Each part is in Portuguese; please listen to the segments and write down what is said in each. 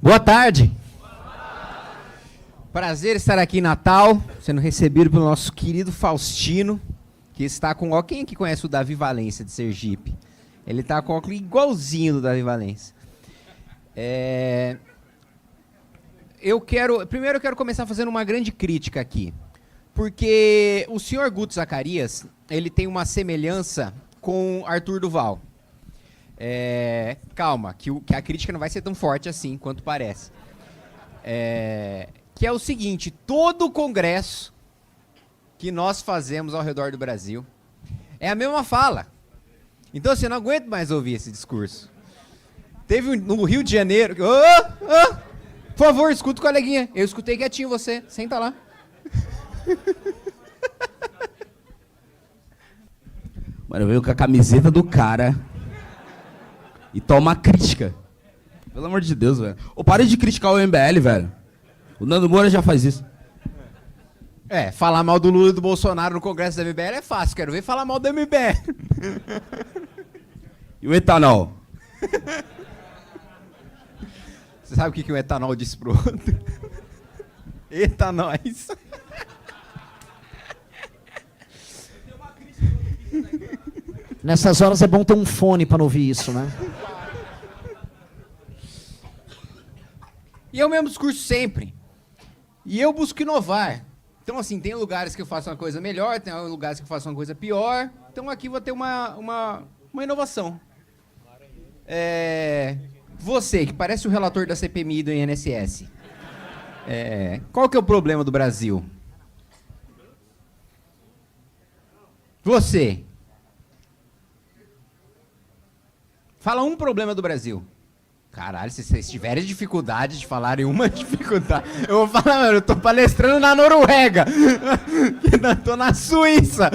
Boa tarde. Prazer estar aqui em Natal, sendo recebido pelo nosso querido Faustino, que está com óculos. Quem aqui conhece o Davi Valência de Sergipe? Ele está com óculos igualzinho do Davi Valência. Primeiro eu quero começar fazendo uma grande crítica aqui, porque o senhor Guto Zacarias, ele tem uma semelhança com Arthur Duval. Calma, que a crítica não vai ser tão forte assim quanto parece. Que é o seguinte: todo o congresso que nós fazemos ao redor do Brasil é a mesma fala. Então, assim, eu não aguento mais ouvir esse discurso. Teve no Rio de Janeiro... por favor, escuta o coleguinha. Eu escutei quietinho você. Senta lá. Mano, veio com a camiseta do cara e toma crítica. Pelo amor de Deus, velho. Ô, pare de criticar o MBL, velho. O Nando Moura já faz isso. Falar mal do Lula e do Bolsonaro no Congresso da MBL é fácil. Quero ver falar mal do MBL. E o etanol? Você sabe o que o etanol disse pro outro? Eita, nós. Nessas horas é bom ter um fone para não ouvir isso, né? E é o mesmo discurso sempre. E eu busco inovar. Então, assim, tem lugares que eu faço uma coisa melhor, tem lugares que eu faço uma coisa pior. Então, aqui vou ter uma inovação. Você, que parece o relator da CPMI do INSS. Qual que é o problema do Brasil? Você. Fala um problema do Brasil. Caralho, se vocês tiverem dificuldade de falarem uma dificuldade, eu vou falar, mano, eu tô palestrando na Noruega. Eu tô na Suíça.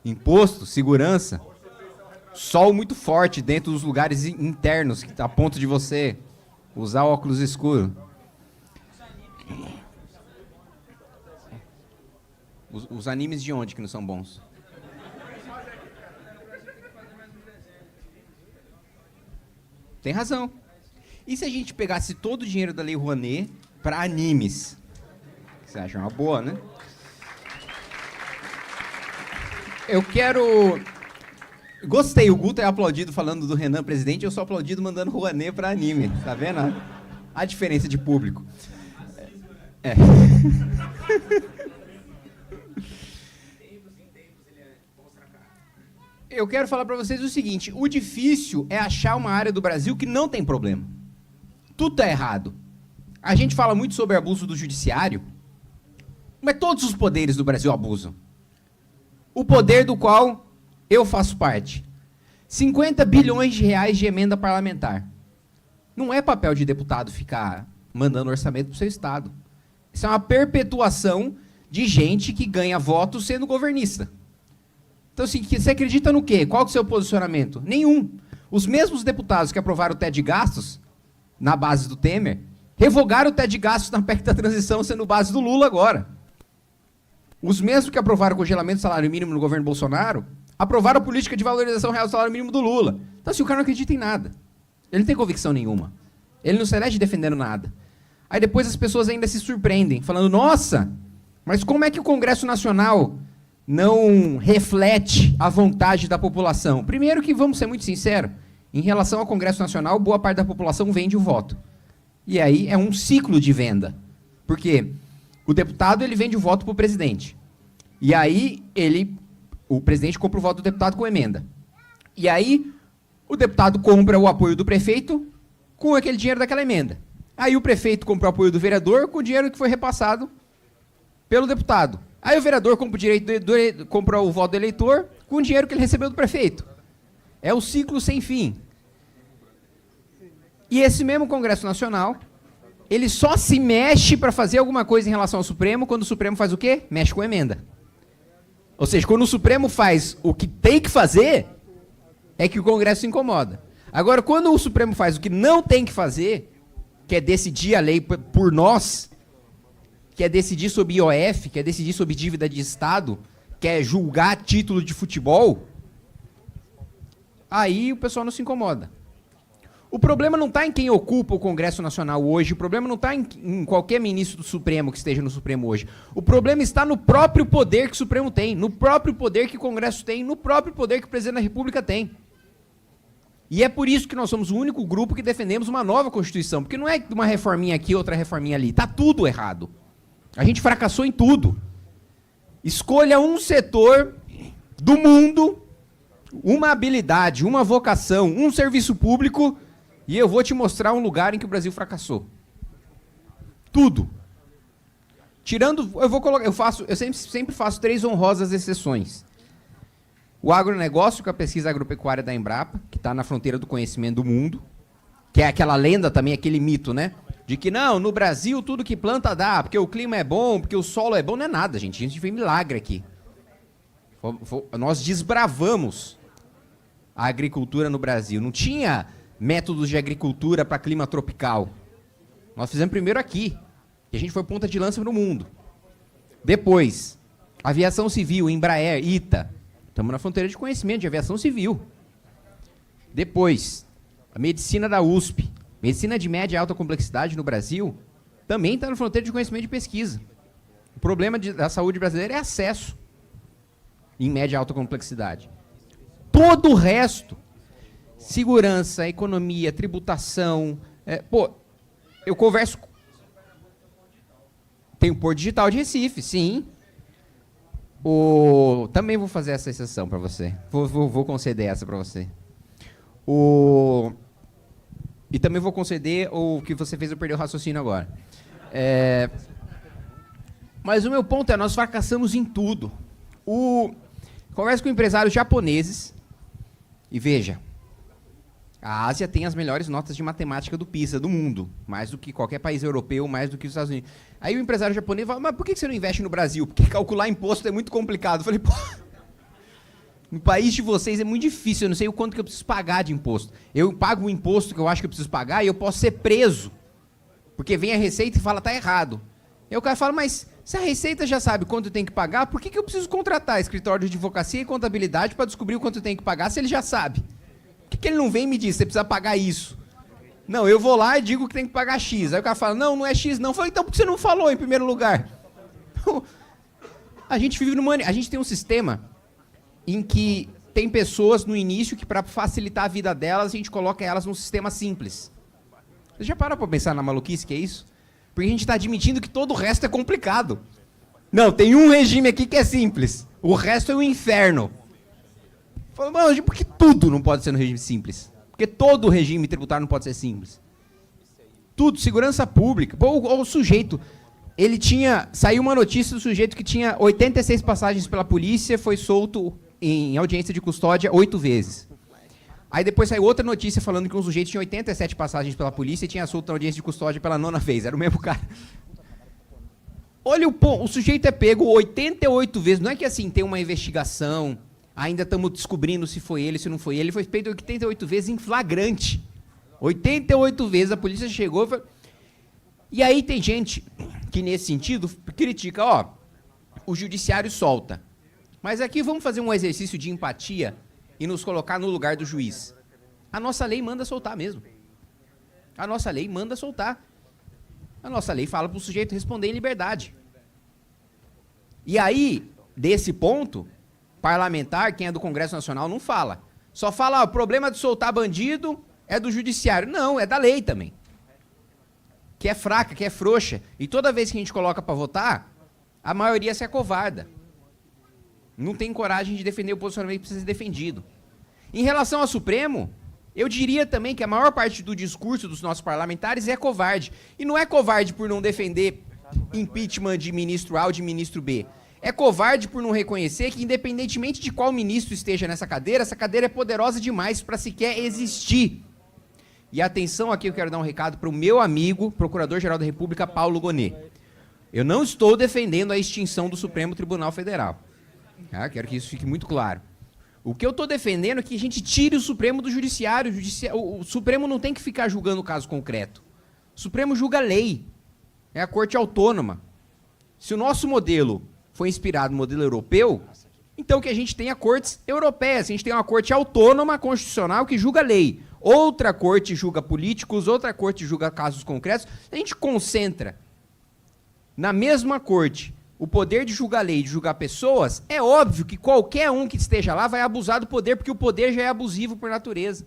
Imposto, segurança. Sol muito forte dentro dos lugares internos, que tá a ponto de você usar óculos escuros. Os animes de onde que não são bons? Tem razão. E se a gente pegasse todo o dinheiro da Lei Rouanet para animes? Você acha uma boa, né? Eu quero... Gostei, o Guto é aplaudido falando do Renan presidente, eu sou aplaudido mandando Rouanet para anime. Tá vendo a diferença de público? Eu quero falar para vocês o seguinte: o difícil é achar uma área do Brasil que não tem problema. Tudo tá errado. A gente fala muito sobre abuso do judiciário, mas todos os poderes do Brasil abusam. O poder do qual eu faço parte. 50 bilhões de reais de emenda parlamentar. Não é papel de deputado ficar mandando orçamento pro seu estado. Isso é uma perpetuação de gente que ganha votos sendo governista. Então, assim, você acredita no quê? Qual que é o seu posicionamento? Nenhum. Os mesmos deputados que aprovaram o teto de gastos, na base do Temer, revogaram o teto de gastos na PEC da transição, sendo base do Lula agora. Os mesmos que aprovaram o congelamento do salário mínimo no governo Bolsonaro, aprovaram a política de valorização real do salário mínimo do Lula. Então, assim, o cara não acredita em nada. Ele não tem convicção nenhuma. Ele não se elege defendendo nada. Aí depois as pessoas ainda se surpreendem, falando, nossa, mas como é que o Congresso Nacional não reflete a vontade da população? Primeiro que, vamos ser muito sinceros, em relação ao Congresso Nacional, boa parte da população vende o voto. E aí é um ciclo de venda. Porque o deputado ele vende o voto para o presidente. E aí o presidente compra o voto do deputado com emenda. E aí o deputado compra o apoio do prefeito com aquele dinheiro daquela emenda. Aí o prefeito compra o apoio do vereador com o dinheiro que foi repassado pelo deputado. Aí o vereador compra o voto do eleitor com o dinheiro que ele recebeu do prefeito. É o ciclo sem fim. E esse mesmo Congresso Nacional, ele só se mexe para fazer alguma coisa em relação ao Supremo quando o Supremo faz o quê? Mexe com emenda. Ou seja, quando o Supremo faz o que tem que fazer, é que o Congresso se incomoda. Agora, quando o Supremo faz o que não tem que fazer, que é decidir a lei por nós, que é decidir sobre IOF, que é decidir sobre dívida de Estado, que é julgar título de futebol, aí o pessoal não se incomoda. O problema não está em quem ocupa o Congresso Nacional hoje, o problema não está em qualquer ministro do Supremo que esteja no Supremo hoje. O problema está no próprio poder que o Supremo tem, no próprio poder que o Congresso tem, no próprio poder que o Presidente da República tem. E é por isso que nós somos o único grupo que defendemos uma nova Constituição, porque não é uma reforminha aqui, outra reforminha ali. Está tudo errado. A gente fracassou em tudo. Escolha um setor do mundo, uma habilidade, uma vocação, um serviço público, e eu vou te mostrar um lugar em que o Brasil fracassou. Tudo. Tirando, eu sempre faço 3 honrosas exceções. O agronegócio, com a pesquisa agropecuária da Embrapa, que está na fronteira do conhecimento do mundo, que é aquela lenda também, aquele mito, né? De que não, no Brasil tudo que planta dá, porque o clima é bom, porque o solo é bom, não é nada, gente. A gente fez milagre aqui. Nós desbravamos a agricultura no Brasil. Não tinha métodos de agricultura para clima tropical. Nós fizemos primeiro aqui. E a gente foi ponta de lança no mundo. Depois, aviação civil, Embraer, ITA. Estamos na fronteira de conhecimento de aviação civil. Depois, a medicina da USP. Medicina de média e alta complexidade no Brasil também está na fronteira de conhecimento de pesquisa. O problema da saúde brasileira é acesso em média e alta complexidade. Todo o resto, segurança, economia, tributação... eu converso... Tem o Porto Digital de Recife, sim. Também vou fazer essa exceção para você. Vou conceder essa para você. E também vou conceder o que você fez eu perder o raciocínio agora. Mas o meu ponto é, nós fracassamos em tudo. Converso com empresários japoneses e veja, a Ásia tem as melhores notas de matemática do PISA do mundo, mais do que qualquer país europeu, mais do que os Estados Unidos. Aí o empresário japonês fala, mas por que você não investe no Brasil? Porque calcular imposto é muito complicado. Eu falei, pô, no país de vocês é muito difícil, eu não sei o quanto que eu preciso pagar de imposto. Eu pago o imposto que eu acho que eu preciso pagar e eu posso ser preso, porque vem a Receita e fala, tá errado. Aí o cara fala, mas se a Receita já sabe quanto tem que pagar, por que eu preciso contratar escritório de advocacia e contabilidade para descobrir o quanto tem que pagar se ele já sabe? Por que ele não vem e me diz, você precisa pagar isso? Não, eu vou lá e digo que tem que pagar X. Aí o cara fala, não é X não. Eu falo, então por que você não falou em primeiro lugar? A gente vive a gente tem um sistema em que tem pessoas no início que para facilitar a vida delas, a gente coloca elas num sistema simples. Você já parou para pensar na maluquice que é isso? Porque a gente está admitindo que todo o resto é complicado. Não, tem um regime aqui que é simples. O resto é um inferno. Mano, por que tudo não pode ser no regime simples? Porque todo o regime tributário não pode ser simples. Tudo, segurança pública. O sujeito, saiu uma notícia do sujeito que tinha 86 passagens pela polícia, foi solto em audiência de custódia 8 vezes. Aí depois saiu outra notícia falando que um sujeito tinha 87 passagens pela polícia e tinha solto na audiência de custódia pela 9ª vez. Era o mesmo cara. Olha o sujeito é pego 88 vezes. Não é que assim, tem uma investigação... Ainda estamos descobrindo se foi ele, se não foi ele. Ele foi feito 88 vezes em flagrante. 88 vezes a polícia chegou... E aí tem gente que, nesse sentido, critica, o judiciário solta. Mas aqui vamos fazer um exercício de empatia e nos colocar no lugar do juiz. A nossa lei manda soltar mesmo. A nossa lei manda soltar. A nossa lei fala para o sujeito responder em liberdade. E aí, desse ponto... Parlamentar, quem é do Congresso Nacional, não fala. Só fala, o problema de soltar bandido é do judiciário. Não, é da lei também. Que é fraca, que é frouxa. E toda vez que a gente coloca para votar, a maioria se acovarda. Não tem coragem de defender o posicionamento que precisa ser defendido. Em relação ao Supremo, eu diria também que a maior parte do discurso dos nossos parlamentares é covarde. E não é covarde por não defender impeachment de ministro A ou de ministro B. É covarde por não reconhecer que, independentemente de qual ministro esteja nessa cadeira, essa cadeira é poderosa demais para sequer existir. E atenção aqui, eu quero dar um recado para o meu amigo, Procurador-Geral da República, Paulo Gonet. Eu não estou defendendo a extinção do Supremo Tribunal Federal. Quero que isso fique muito claro. O que eu estou defendendo é que a gente tire o Supremo do Judiciário. O Supremo não tem que ficar julgando o caso concreto. O Supremo julga lei. É a Corte Autônoma. Se o nosso modelo foi inspirado no modelo europeu, então que a gente tenha cortes europeias, a gente tem uma corte autônoma constitucional que julga lei. outra corte julga políticos, outra corte julga casos concretos. A gente concentra na mesma corte o poder de julgar lei, de julgar pessoas. É óbvio que qualquer um que esteja lá vai abusar do poder, porque o poder já é abusivo por natureza.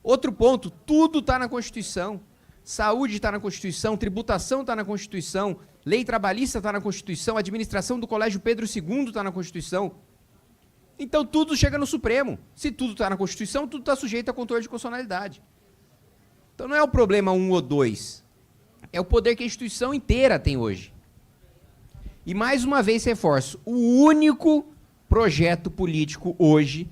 Outro ponto, tudo está na Constituição. Saúde está na Constituição, tributação está na Constituição, lei trabalhista está na Constituição, administração do Colégio Pedro II está na Constituição. Então tudo chega no Supremo. Se tudo está na Constituição, tudo está sujeito a controle de constitucionalidade. Então não é o problema 1 ou 2. É o poder que a instituição inteira tem hoje. E mais uma vez reforço, o único projeto político hoje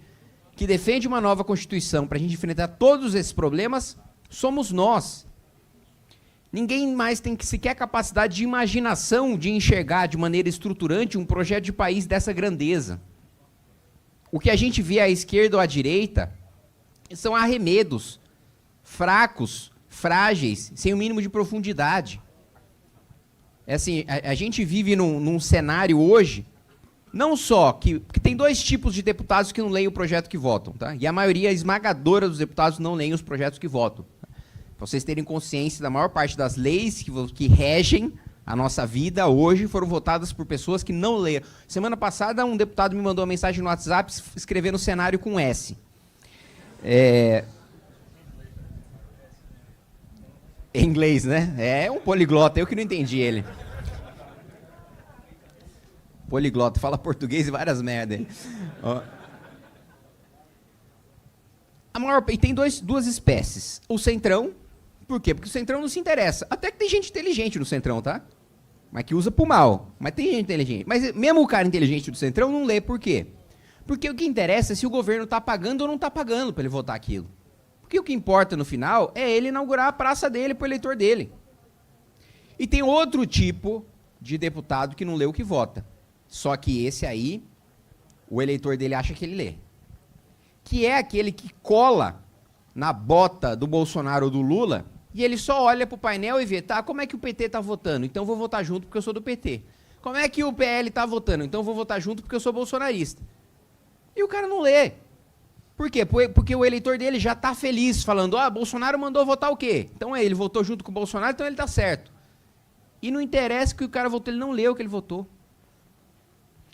que defende uma nova Constituição para a gente enfrentar todos esses problemas somos nós. Ninguém mais tem sequer capacidade de imaginação de enxergar de maneira estruturante um projeto de país dessa grandeza. O que a gente vê à esquerda ou à direita são arremedos, fracos, frágeis, sem o mínimo de profundidade. É assim, a gente vive num cenário hoje, não só que tem dois tipos de deputados que não leem o projeto que votam, tá? E a maioria esmagadora dos deputados não leem os projetos que votam. Para vocês terem consciência da maior parte das leis que regem a nossa vida hoje foram votadas por pessoas que não leram. Semana passada, um deputado me mandou uma mensagem no WhatsApp escrevendo cenário com S. Em inglês, né? É um poliglota, eu que não entendi ele. Poliglota, fala português e várias merda. E tem duas espécies. O centrão. Por quê? Porque o centrão não se interessa. Até que tem gente inteligente no centrão, tá? Mas que usa pro mal. Mas tem gente inteligente. Mas mesmo o cara inteligente do centrão não lê. Por quê? Porque o que interessa é se o governo tá pagando ou não tá pagando para ele votar aquilo. Porque o que importa no final é ele inaugurar a praça dele pro eleitor dele. E tem outro tipo de deputado que não lê o que vota. Só que esse aí, o eleitor dele acha que ele lê. Que é aquele que cola na bota do Bolsonaro ou do Lula e ele só olha pro painel e vê, tá, como é que o PT tá votando? Então eu vou votar junto porque eu sou do PT. Como é que o PL tá votando? Então eu vou votar junto porque eu sou bolsonarista. E o cara não lê. Por quê? Porque o eleitor dele já tá feliz, falando, Bolsonaro mandou votar o quê? Então ele votou junto com o Bolsonaro, então ele tá certo. E não interessa que o cara votou, ele não leu o que ele votou.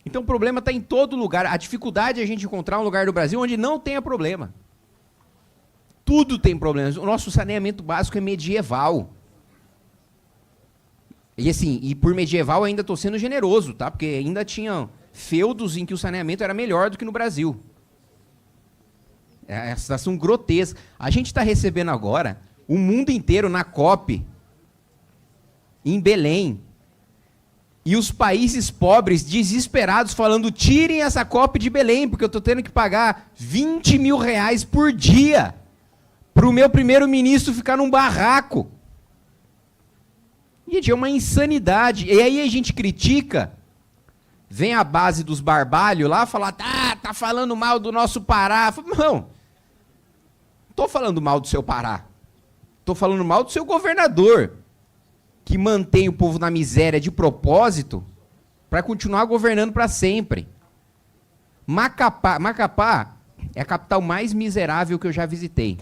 Então o problema está em todo lugar. A dificuldade é a gente encontrar um lugar do Brasil onde não tenha problema. Tudo tem problemas. O nosso saneamento básico é medieval. E assim, e por medieval ainda estou sendo generoso, tá? Porque ainda tinha feudos em que o saneamento era melhor do que no Brasil. É uma situação grotesca. A gente está recebendo agora o mundo inteiro na COP, em Belém. E os países pobres, desesperados, falando, tirem essa COP de Belém, porque eu estou tendo que pagar 20 mil reais por dia para o meu primeiro-ministro ficar num barraco. Gente, é uma insanidade. E aí a gente critica, vem a base dos barbalhos lá, falar, tá falando mal do nosso Pará. Não estou falando mal do seu Pará. Estou falando mal do seu governador, que mantém o povo na miséria de propósito para continuar governando para sempre. Macapá é a capital mais miserável que eu já visitei.